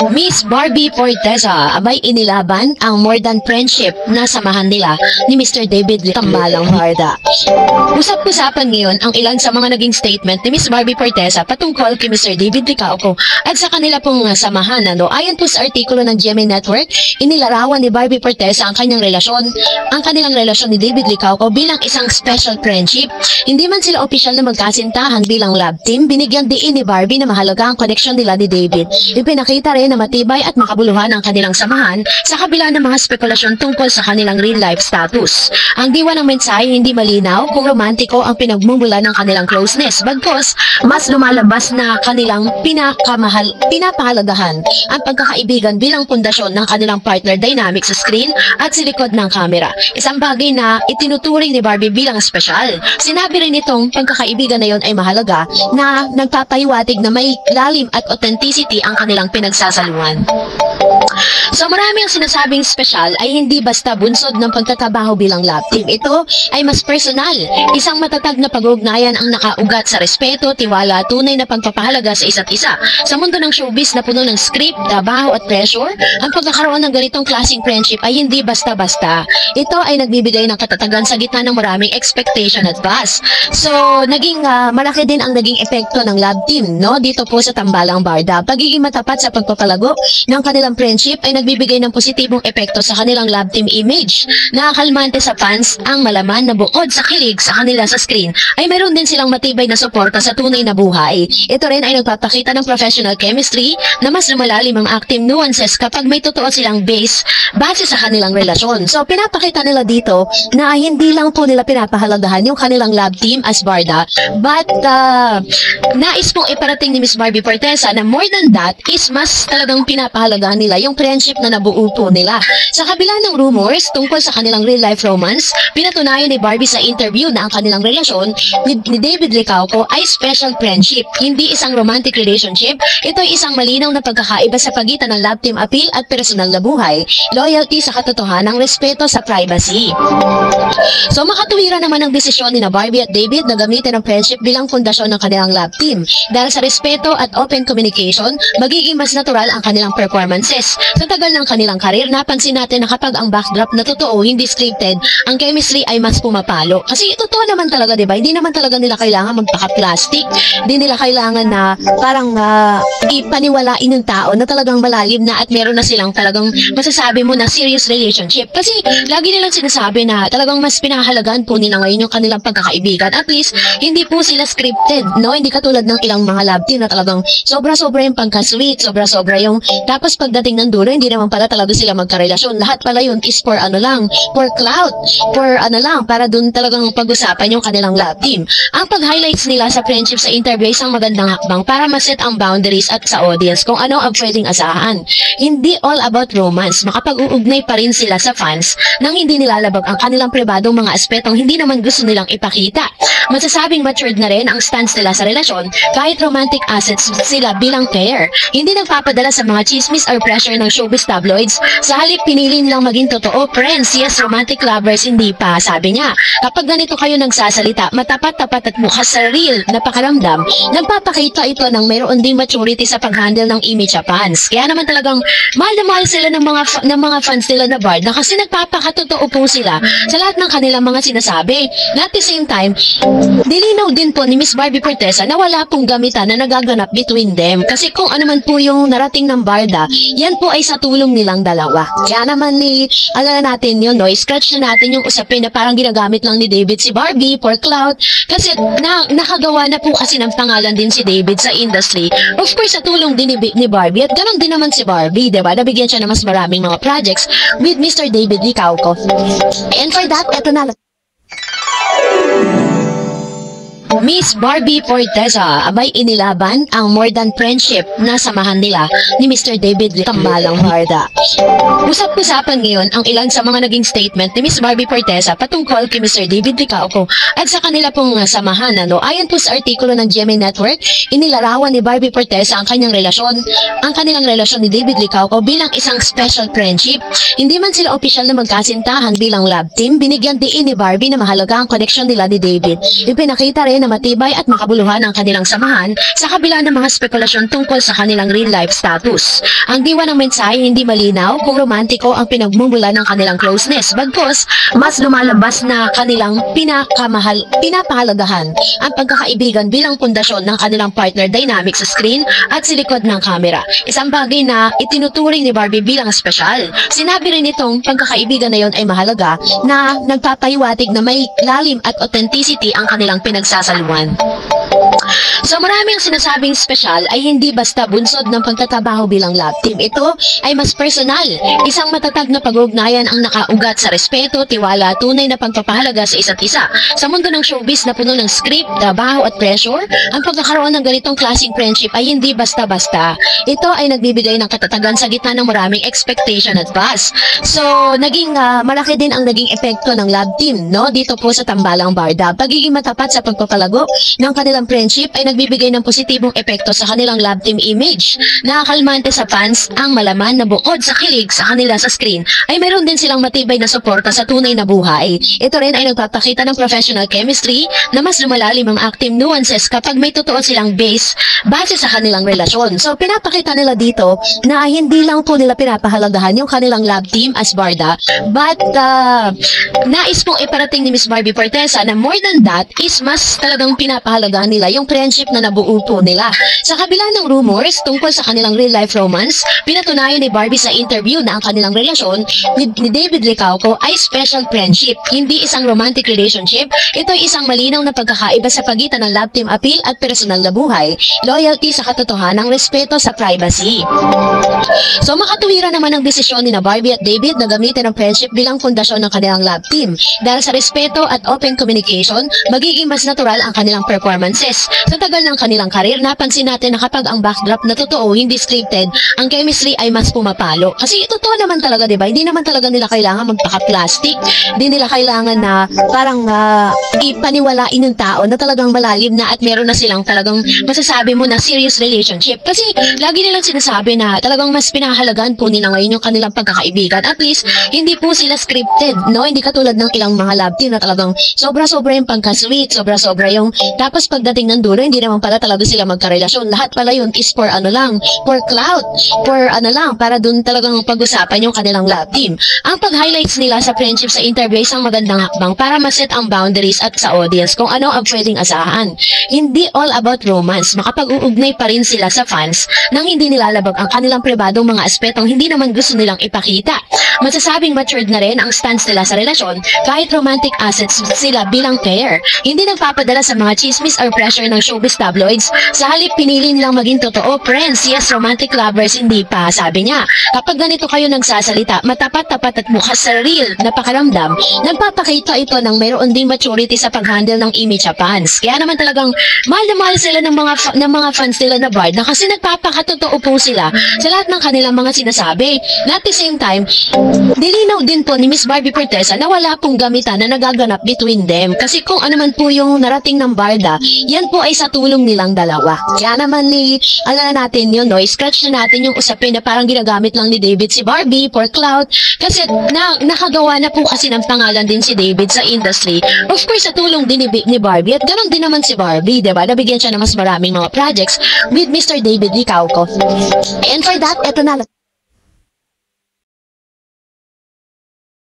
Miss Barbie Forteza, abay inilaban ang more than friendship na samahan nila ni Mr. David Tambalang Harda. Usap-usapan ngayon ang ilan sa mga naging statement ni Miss Barbie Forteza patungkol kay Mr. David Licauco at sa kanila pong samahan. Ayon po sa artikulo ng GMA Network, inilarawan ni Barbie Forteza ang kanilang relasyon ni David Licauco bilang isang special friendship. Hindi man sila opisyal na magkasintahan bilang love team, binigyan diin ni Barbie na mahalaga ang connection nila ni David. Ipinakita rin na matibay at makabuluhan ang kanilang samahan sa kabila ng mga spekulasyon tungkol sa kanilang real life status. Ang diwa ng mensahe hindi malinaw kung romantiko ang pinagmumula ng kanilang closeness, bagkus mas lumalabas na kanilang pinapahalagahan ang pagkakaibigan bilang pundasyon ng kanilang partner dynamic sa screen at sa likod ng camera. Isang bagay na itinuturing ni Barbie bilang espesyal. Sinabi rin itong pagkakaibigan na yon ay mahalaga na nagpapahiwatig na may lalim at authenticity ang kanilang pinagsasaluhan. So marami ang sinasabing special ay hindi basta bunsod ng pagtatrabaho bilang love team. Ito ay mas personal. Isang matatag na pag-ugnayan ang nakaugat sa respeto, tiwala, tunay na pagpapahalaga sa isa't isa. Sa mundo ng showbiz na puno ng script, trabaho at pressure, ang pagkakaroon ng ganitong klaseng friendship ay hindi basta-basta. Ito ay nagbibigay ng katatagan sa gitna ng maraming expectation at buzz. So naging malaki din ang naging epekto ng love team, no? Dito po sa Tambalang Barda. Pagiging matapat sa pagpapalago ng kanilang friendship ay nagbibigay ng positibong epekto sa kanilang love team image. Nakakalmante sa fans ang malaman na bukod sa kilig sa kanila sa screen ay mayroon din silang matibay na suporta sa tunay na buhay. Ito rin ay nagpapakita ng professional chemistry na mas lumalalim ang acting nuances kapag may totoo silang base sa kanilang relasyon. So pinapakita nila dito na hindi lang po nila pinapahalagahan yung kanilang love team as Barda, but nais pong iparating ni Miss Barbie Forteza na more than that is mas talagang pinapahalagahan nila yung friendship na nabuo po nila. Sa kabila ng rumors tungkol sa kanilang real life romance, pinatunayan ni Barbie sa interview na ang kanilang relasyon ni David Licauco ay special friendship, hindi isang romantic relationship. Ito ay isang malinaw na pagkakaiba sa pagitan ng love team appeal at personal na buhay, loyalty sa katotohanan, respeto sa privacy. So makatuwiran naman ang desisyon ni Barbie at David na gamitin ang friendship bilang pundasyon ng kanilang love team. Dahil sa respeto at open communication, magiging mas natural ang kanilang performances. Sa tagal ng kanilang karir, napansin natin na kapag ang backdrop na totoo, hindi scripted, ang chemistry ay mas pumapalo. Kasi totoo naman talaga, diba? Hindi naman talaga nila kailangan magpaka-plastic. Hindi nila kailangan na parang ipaniwalain ng tao na talagang malalim na at meron na silang talagang masasabi mo na serious relationship. Kasi lagi nilang sinasabi na talagang mas pinahalagaan po nila ngayon yung kanilang pagkakaibigan. At least, hindi po sila scripted, no? Hindi katulad ng ilang mga love team na talagang sobra-sobra yung pagka-sweet, sobra-sobra yung tapos pagdating ng dulo, hindi naman pala talaga sila magkarelasyon. Lahat pala yun is for for clout, para dun talagang pag-usapan yung kanilang love team. Ang pag-highlights nila sa friendship sa interview ay isang magandang hakbang para maset ang boundaries at sa audience kung ano ang pwedeng asahan. Hindi all about romance. Makapag-uugnay pa rin sila sa fans nang hindi nilalabag ang kanilang pribadong mga aspetong hindi naman gusto nilang ipakita. Masasabing matured na rin ang stance nila sa relasyon kahit romantic assets sila bilang pair. Hindi nagpapadala sa mga chismis or pressure ng showbiz tabloids. Sa halip, pinili nilang maging totoo. Friends, yes, romantic lovers, hindi pa. Sabi niya, kapag ganito kayo nagsasalita, matapat-tapat at bukas sa real na pakaramdam, nagpapakita ito ng mayroon ding maturity sa pag-handle ng image sa fans. Kaya naman talagang mahal na mahal sila ng mga fans nila na Barda kasi nagpapakatotoo po sila sa lahat ng kanilang mga sinasabi. At the same time, dilinaw din po ni Miss Barbie Forteza na wala pong gamitan na nagaganap between them. Kasi kung ano man po yung narating ng Barda, yan po ay sa tulong nilang dalawa. Kaya naman alala natin yun, no? Scratch na natin yung usapin na parang ginagamit lang ni David si Barbie for clout. Kasi nakagawa na po kasi ng pangalan din si David sa industry. Of course, sa tulong din ni Barbie. At ganon din naman si Barbie, diba? Nabigyan siya ng mas maraming mga projects with Mr. David Licauco. And for that, eto na. Miss Barbie Forteza, abay inilaban ang more than friendship na samahan nila ni Mr. David Tambalang Harda. Usap-usapan ngayon ang ilan sa mga naging statement ni Miss Barbie Forteza patungkol kay Mr. David Licauco at sa kanila pong samahan. Ayon po sa artikulo ng GMA Network, inilarawan ni Barbie Forteza ang kanilang relasyon ni David Licauco bilang isang special friendship. Hindi man sila opisyal na magkasintahan bilang love team, binigyan diin ni Barbie na mahalaga ang connection nila ni David. Ipinakita rin na matibay at makabuluhan ang kanilang samahan sa kabila ng mga spekulasyon tungkol sa kanilang real-life status. Ang diwa ng mensahe hindi malinaw kung romantiko ang pinagmumula ng kanilang closeness, bagkus mas lumalabas na kanilang pinapahalagahan ang pagkakaibigan bilang pundasyon ng kanilang partner dynamic sa screen at sa likod ng camera. Isang bagay na itinuturing ni Barbie bilang espesyal. Sinabi rin itong pagkakaibigan na yon ay mahalaga na nagpapahiwatig na may lalim at authenticity ang kanilang pinagsasaluhan. So marami ang sinasabing special ay hindi basta bunsod ng pagtatrabaho bilang love team. Ito ay mas personal. Isang matatag na pag-ugnayan ang nakaugat sa respeto, tiwala, tunay na pagpapahalaga sa isa't isa. Sa mundo ng showbiz na puno ng script, trabaho at pressure, ang pagkakaroon ng ganitong klaseng friendship ay hindi basta-basta. Ito ay nagbibigay ng katatagan sa gitna ng maraming expectation at buzz. So naging malaki din ang naging epekto ng love team, no? Dito po sa Tambalang Barda. Pagiging matapat sa pagpapalago ng kanilang friendship ay nagbibigay ng positibong epekto sa kanilang love team image. Nakakalmante sa fans ang malaman na bukod sa kilig sa kanila sa screen, ay meron din silang matibay na suporta sa tunay na buhay. Ito rin ay nagpapakita ng professional chemistry na mas lumalalim ang active nuances kapag may totoo silang base sa kanilang relasyon. So pinapakita nila dito na hindi lang po nila pinapahalagahan yung kanilang love team as Barda, but nais pong iparating ni Miss Barbie Fortesa na more than that is mas talagang pinapahalagahan nila yung friendship na nabuo po nila. Sa kabila ng rumors tungkol sa kanilang real-life romance, pinatunayan ni Barbie sa interview na ang kanilang relasyon ni David Licauco ay special friendship, hindi isang romantic relationship. Ito ay isang malinaw na pagkakaiba sa pagitan ng love team appeal at personal na buhay, loyalty sa katotohanan, respeto sa privacy. So makatuwiran naman ang desisyon ni Barbie at David na gamitin ang friendship bilang pundasyon ng kanilang love team. Dahil sa respeto at open communication, magiging mas natural ang kanilang performances. Sa tagal ng kanilang karir, napansin natin na kapag ang backdrop na totoo, hindi scripted, ang chemistry ay mas pumapalo. Kasi totoo naman talaga, di ba? Hindi naman talaga nila kailangan magpaka-plastic. Hindi nila kailangan na parang ipaniwalain ng tao na talagang malalim na at meron na silang talagang masasabi mo na serious relationship. Kasi lagi nilang sinasabi na talagang mas pinahalagan po nila ngayon yung kanilang pagkakaibigan. At least, hindi po sila scripted, no? Hindi katulad ng ilang mga love team na talagang sobra-sobra yung pagka-sweet, sobra-sobra yung tapos pagdating ng dulo, hindi naman pala talaga sila magkarelasyon. Lahat pala yun is for for clout, para dun talagang pag-usapan yung kanilang love team. Ang pag-highlights nila sa friendship sa interview ay isang magandang hakbang para maset ang boundaries at sa audience kung ano ang pwedeng asahan. Hindi all about romance. Makapag-uugnay pa rin sila sa fans nang hindi nilalabag ang kanilang pribadong mga aspetong hindi naman gusto nilang ipakita. Masasabing matured na rin ang stance nila sa relasyon kahit romantic assets sila bilang pair. Hindi nagpapadala sa mga chismis or pressure ng showbiz tabloids. Sa halip, pinili nilang maging totoo friends. Yes, romantic lovers, hindi pa. Sabi niya, kapag ganito kayo nagsasalita, matapat-tapat at bukas sa real na pakaramdam, nagpapakita ito ng mayroon ding maturity sa pag-handle ng image sa fans. Kaya naman talagang mahal na mahal sila ng mga fans nila na Barda kasi nagpapakatotoo po sila sa lahat ng kanilang mga sinasabi. At the same time, nilinaw din po ni Miss Barbie Fortesa na wala pong gamitan na nagaganap between them. Kasi kung ano man po yung narating ng Barda, yan po ay sa tulong nilang dalawa. Kaya naman natin yun, no? I-scratch na natin yung usapin na parang ginagamit lang ni David si Barbie for clout. Kasi nakagawa na po kasi ng pangalan din si David sa industry. Of course, sa tulong din ni Barbie. At ganun din naman si Barbie, diba? Nabigyan siya ng mas maraming mga projects with Mr. David Licauco. And for that, eto na.